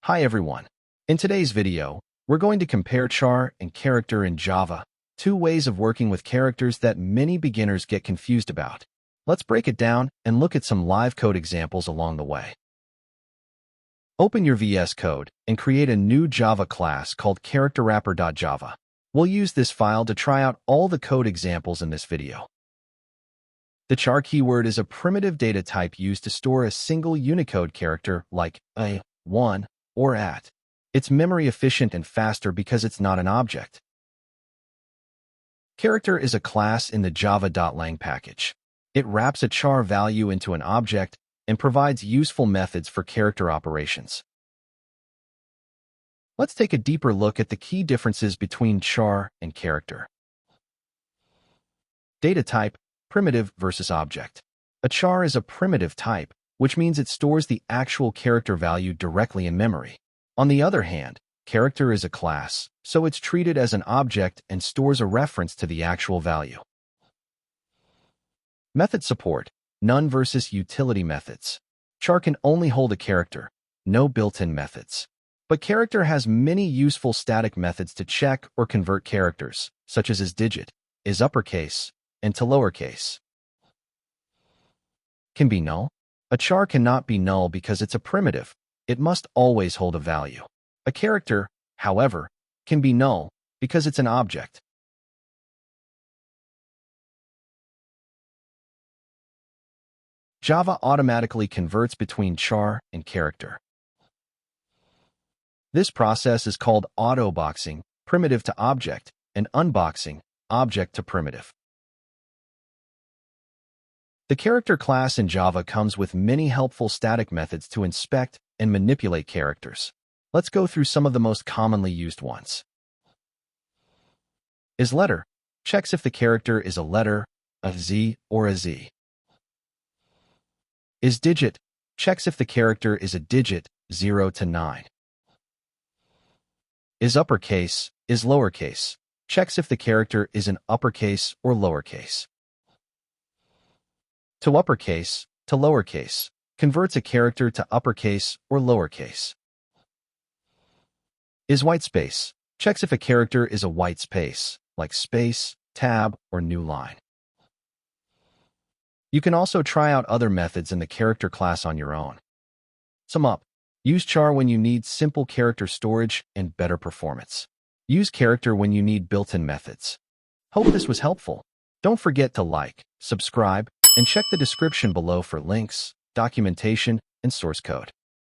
Hi everyone. In today's video, we're going to compare char and character in Java, two ways of working with characters that many beginners get confused about. Let's break it down and look at some live code examples along the way. Open your VS Code and create a new Java class called characterWrapper.java. We'll use this file to try out all the code examples in this video. The char keyword is a primitive data type used to store a single Unicode character like a, 1, or at. It's memory efficient and faster because it's not an object. Character is a class in the java.lang package. It wraps a char value into an object and provides useful methods for character operations. Let's take a deeper look at the key differences between char and character. Data type, primitive versus object. A char is a primitive type, which means it stores the actual character value directly in memory. On the other hand, character is a class, so it's treated as an object and stores a reference to the actual value. Method support, none versus utility methods. Char can only hold a character, no built-in methods. But character has many useful static methods to check or convert characters, such as isDigit, isUpperCase, and to lowercase. Can be null. A char cannot be null because it's a primitive. It must always hold a value. A character, however, can be null because it's an object. Java automatically converts between char and character. This process is called autoboxing, primitive to object, and unboxing, object to primitive. The character class in Java comes with many helpful static methods to inspect and manipulate characters. Let's go through some of the most commonly used ones. IsLetter checks if the character is a letter, a Z, or a Z. IsDigit checks if the character is a digit, 0 to 9. IsUpperCase, isLowercase checks if the character is an uppercase or lowercase. ToUpperCase, to lowercase, converts a character to uppercase or lowercase. IsWhitespace checks if a character is a white space, like space, tab, or new line. You can also try out other methods in the character class on your own. Sum up. Use char when you need simple character storage and better performance. Use character when you need built-in methods. Hope this was helpful. Don't forget to like, subscribe, and check the description below for links, documentation, and source code.